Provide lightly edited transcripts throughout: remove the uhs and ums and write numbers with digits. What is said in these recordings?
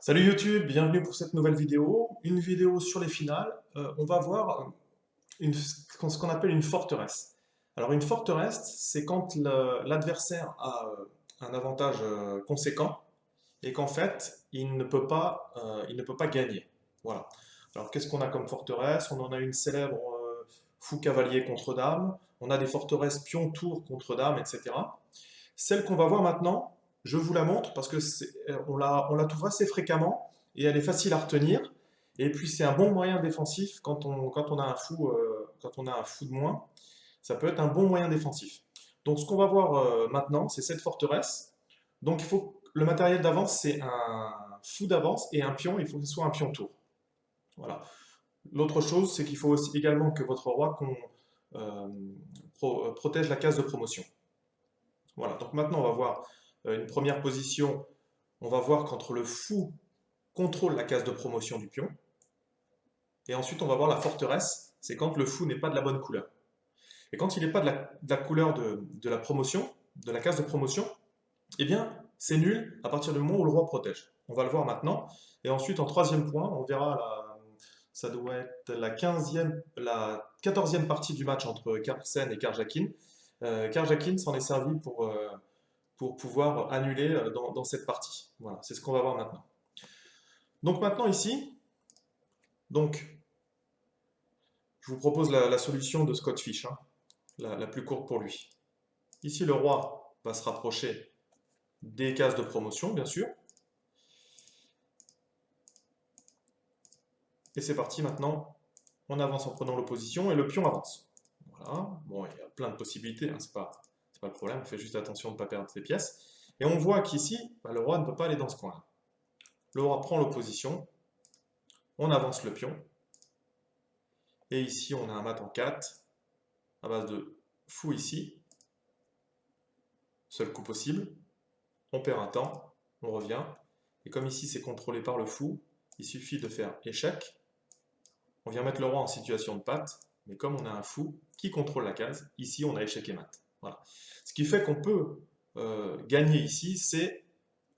Salut YouTube, bienvenue pour cette nouvelle vidéo. Une vidéo sur les finales. On va voir ce qu'on appelle une forteresse. Alors une forteresse, c'est quand l'adversaire a un avantage conséquent et qu'en fait, il ne peut pas gagner. Voilà. Alors qu'est-ce qu'on a comme forteresse? On en a une célèbre fou cavalier contre dame. On a des forteresses pion-tour contre dame, etc. Celle qu'on va voir maintenant, je vous la montre parce que on la trouve assez fréquemment et elle est facile à retenir. Et puis c'est un bon moyen défensif quand on a quand on a un fou de moins. Ça peut être un bon moyen défensif. Donc ce qu'on va voir maintenant, c'est cette forteresse. Donc le matériel d'avance, c'est un fou d'avance et un pion, il faut que ce soit un pion tour. Voilà. L'autre chose, c'est qu'il faut aussi également que votre roi euh, protège la case de promotion. Voilà, donc maintenant on va voir une première position. On va voir qu'entre le fou contrôle la case de promotion du pion. Et ensuite on va voir la forteresse, c'est quand le fou n'est pas de la bonne couleur. Et quand il n'est pas de la couleur de la promotion, de la case de promotion, eh bien c'est nul à partir du moment où le roi protège. On va le voir maintenant. Et ensuite en troisième point, on verra ça doit être la 14e partie du match entre Carlsen et Karjakin. Karjakin s'en est servi pour pouvoir annuler dans cette partie. Voilà, c'est ce qu'on va voir maintenant. Donc maintenant ici, donc, je vous propose la solution de Scott Fish, hein, la plus courte pour lui. Ici, le roi va se rapprocher des cases de promotion, bien sûr. Et c'est parti maintenant, on avance en prenant l'opposition et le pion avance. Voilà, bon, il y a plein de possibilités, hein, c'est pas le problème, on fait juste attention de ne pas perdre ses pièces. Et on voit qu'ici, bah, le roi ne peut pas aller dans ce coin-là. Le roi prend l'opposition, on avance le pion, et ici on a un mat en 4, à base de fou ici, seul coup possible, on perd un temps, on revient, et comme ici c'est contrôlé par le fou, il suffit de faire échec, on vient mettre le roi en situation de patte, mais comme on a un fou qui contrôle la case, ici on a échec et mat. Voilà. Ce qui fait qu'on peut gagner ici, c'est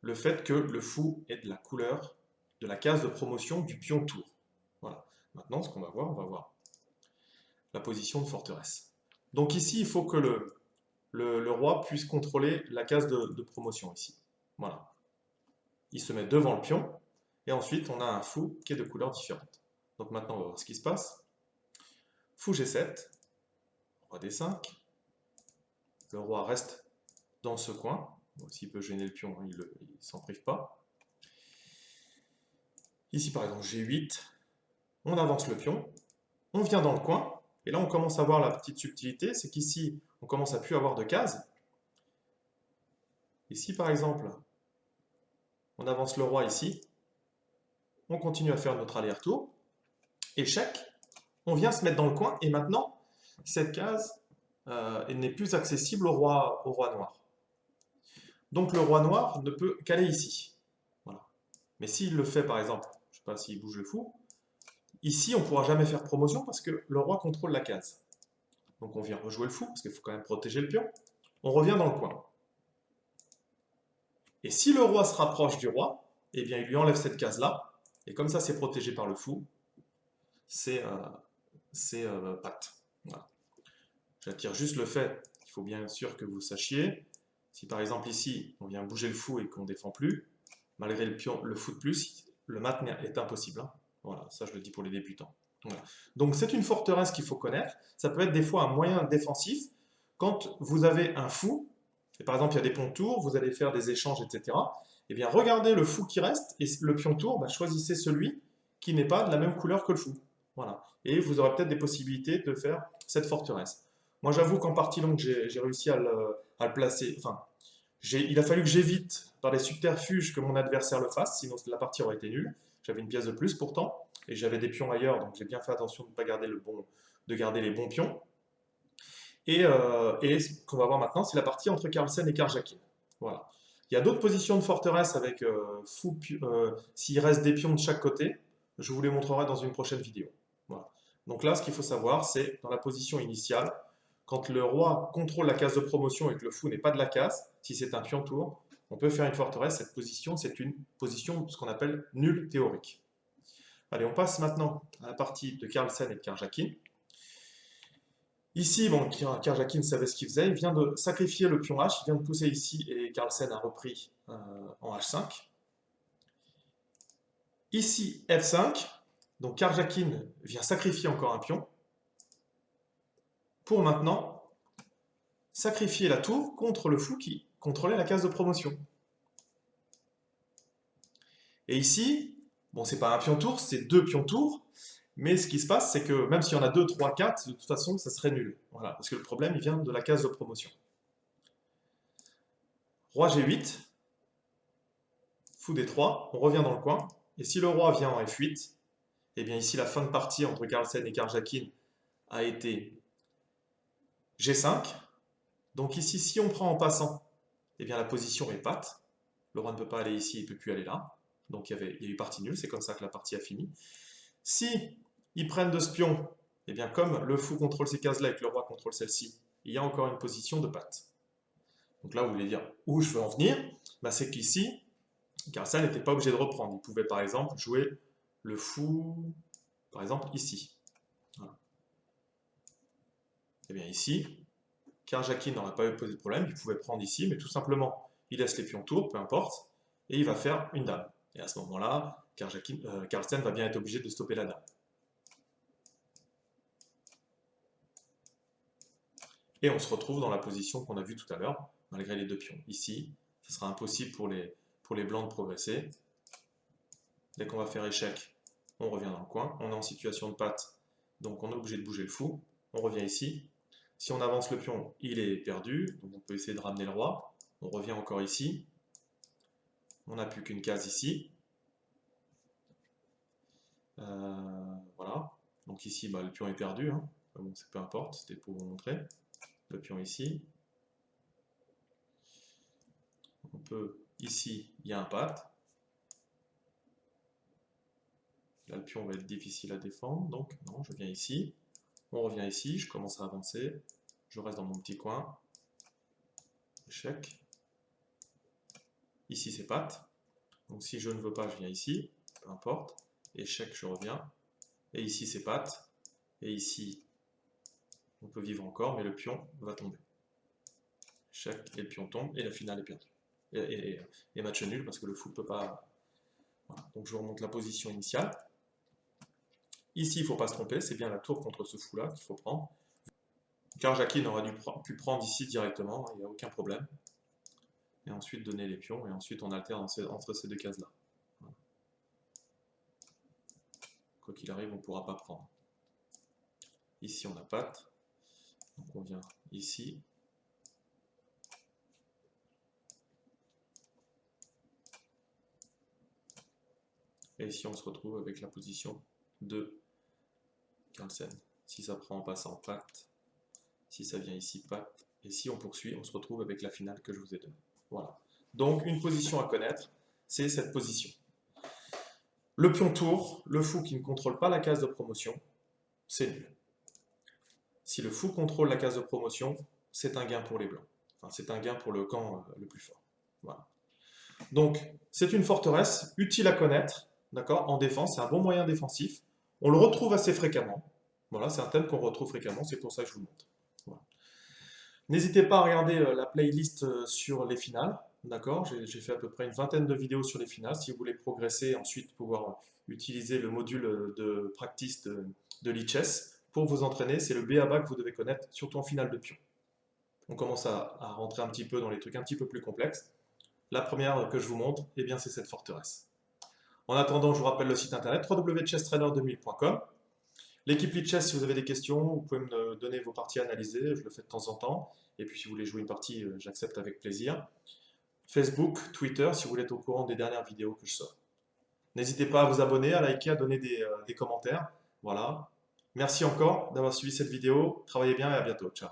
le fait que le fou est de la couleur de la case de promotion du pion tour. Voilà. Maintenant, ce qu'on va voir, on va voir la position de forteresse. Donc ici, il faut que le roi puisse contrôler la case de promotion ici. Voilà. Il se met devant le pion, et ensuite on a un fou qui est de couleur différente. Donc maintenant on va voir ce qui se passe. Fou G7, roi D5, le roi reste dans ce coin, s'il peut gêner le pion, il ne s'en prive pas. Ici par exemple G8, on avance le pion, on vient dans le coin, et là on commence à voir la petite subtilité, c'est qu'ici on commence à plus avoir de cases. Ici par exemple, on avance le roi ici, on continue à faire notre aller-retour, échec, on vient se mettre dans le coin, et maintenant, cette case n'est plus accessible au roi noir. Donc le roi noir ne peut qu'aller ici. Voilà. Mais s'il le fait par exemple, je ne sais pas s'il bouge le fou, ici on ne pourra jamais faire promotion parce que le roi contrôle la case. Donc on vient rejouer le fou, parce qu'il faut quand même protéger le pion. On revient dans le coin. Et si le roi se rapproche du roi, eh bien il lui enlève cette case-là, et comme ça c'est protégé par le fou, c'est patte. Voilà. J'attire juste le fait qu'il faut bien sûr que vous sachiez, si par exemple ici on vient bouger le fou et qu'on ne défend plus, malgré le fou de plus, le mat est impossible. Hein. Voilà, ça je le dis pour les débutants. Voilà. Donc c'est une forteresse qu'il faut connaître. Ça peut être des fois un moyen défensif quand vous avez un fou, et par exemple il y a des ponts tours, vous allez faire des échanges, etc. Eh bien regardez le fou qui reste et le pion tour, bah, choisissez celui qui n'est pas de la même couleur que le fou. Voilà. Et vous aurez peut-être des possibilités de faire cette forteresse. Moi j'avoue qu'en partie longue j'ai réussi à le placer, enfin il a fallu que j'évite par les subterfuges que mon adversaire le fasse, sinon la partie aurait été nulle. J'avais une pièce de plus pourtant, et j'avais des pions ailleurs, donc j'ai bien fait attention de ne pas garder de garder les bons pions. Et ce qu'on va voir maintenant, c'est la partie entre Carlsen et Karjakin. Voilà. Il y a d'autres positions de forteresse avec s'il reste des pions de chaque côté. Je vous les montrerai dans une prochaine vidéo. Voilà. Donc là, ce qu'il faut savoir, c'est dans la position initiale, quand le roi contrôle la case de promotion et que le fou n'est pas de la case, si c'est un pion tour, on peut faire une forteresse. Cette position, c'est une position, ce qu'on appelle nulle théorique. Allez, on passe maintenant à la partie de Carlsen et de Karjakin. Ici, bon, Karjakin savait ce qu'il faisait, il vient de sacrifier le pion H, il vient de pousser ici, et Carlsen a repris en H5. Ici, F5, donc Karjakin vient sacrifier encore un pion, pour maintenant sacrifier la tour contre le fou qui contrôlait la case de promotion. Et ici, bon, c'est pas un pion tour, c'est deux pions tour, mais ce qui se passe, c'est que même s'il y en a 2, 3, 4, de toute façon, ça serait nul. Voilà, parce que le problème, il vient de la case de promotion. Roi G8, fou D3, on revient dans le coin, et si le roi vient en F8, eh bien ici, la fin de partie entre Carlsen et Karjakin a été G5. Donc ici, si on prend en passant, eh bien la position est patte. Le roi ne peut pas aller ici, il ne peut plus aller là. Donc il y a eu partie nulle, c'est comme ça que la partie a fini. Si ils prennent de ce pion, eh bien comme le fou contrôle ces cases-là et que le roi contrôle celle-ci, il y a encore une position de patte. Donc là, vous voulez dire où je veux en venir, bah, c'est qu'ici, Carlsen n'était pas obligé de reprendre. Il pouvait par exemple jouer le fou, par exemple ici. Voilà. Et bien ici, Karjakin n'aurait pas posé de problème, il pouvait prendre ici, mais tout simplement, il laisse les pions tour, peu importe, et il va faire une dame. Et à ce moment-là, Carlsen va bien être obligé de stopper la dame. Et on se retrouve dans la position qu'on a vue tout à l'heure, malgré les deux pions. Ici, ce sera impossible pour les blancs de progresser. Dès qu'on va faire échec, on revient dans le coin. On est en situation de patte, donc on est obligé de bouger le fou. On revient ici. Si on avance le pion, il est perdu, donc on peut essayer de ramener le roi. On revient encore ici. On n'a plus qu'une case ici. Voilà. Donc ici, bah, le pion est perdu. Hein. Bon, peu importe, c'était pour vous montrer. Le pion ici. On peut, ici, il y a un patte. Là, le pion va être difficile à défendre, donc non, je viens ici. On revient ici, je commence à avancer. Je reste dans mon petit coin. Échec. Ici, c'est patte. Donc si je ne veux pas, je viens ici. Peu importe. Échec, je reviens. Et ici, c'est patte. Et ici, on peut vivre encore, mais le pion va tomber. Échec, et le pion tombe, et la finale est perdue. Et match nul, parce que le fou ne peut pas... Voilà. Donc je vous remonte la position initiale. Ici, il ne faut pas se tromper, c'est bien la tour contre ce fou-là qu'il faut prendre. Karjakin aurait pu prendre ici directement, il n'y a aucun problème. Et ensuite donner les pions, et ensuite on alterne entre ces deux cases-là. Voilà. Quoi qu'il arrive, on ne pourra pas prendre. Ici, on a patte. Donc on vient ici. Et ici, on se retrouve avec la position de Carlsen. Si ça prend en passant, patte. Si ça vient ici, patte. Et si on poursuit, on se retrouve avec la finale que je vous ai donnée. Voilà. Donc, une position à connaître, c'est cette position. Le pion tour, le fou qui ne contrôle pas la case de promotion, c'est nul. Si le fou contrôle la case de promotion, c'est un gain pour les blancs. Enfin, c'est un gain pour le camp le plus fort. Voilà. Donc, c'est une forteresse utile à connaître, d'accord, en défense, c'est un bon moyen défensif. On le retrouve assez fréquemment. Voilà, c'est un thème qu'on retrouve fréquemment, c'est pour ça que je vous le montre. Voilà. N'hésitez pas à regarder la playlist sur les finales, d'accord. J'ai fait à peu près une vingtaine de vidéos sur les finales. Si vous voulez progresser, ensuite pouvoir utiliser le module de practice de Lichess pour vous entraîner, c'est le B.A.B.A. que vous devez connaître, surtout en finale de pion. On commence à rentrer un petit peu dans les trucs un petit peu plus complexes. La première que je vous montre, eh bien, c'est cette forteresse. En attendant, je vous rappelle le site internet www.chesstrainer2000.com. L'équipe Lichess, si vous avez des questions, vous pouvez me donner vos parties analysées, je le fais de temps en temps. Et puis si vous voulez jouer une partie, j'accepte avec plaisir. Facebook, Twitter, si vous voulez être au courant des dernières vidéos que je sors. N'hésitez pas à vous abonner, à liker, à donner des commentaires. Voilà. Merci encore d'avoir suivi cette vidéo. Travaillez bien et à bientôt. Ciao.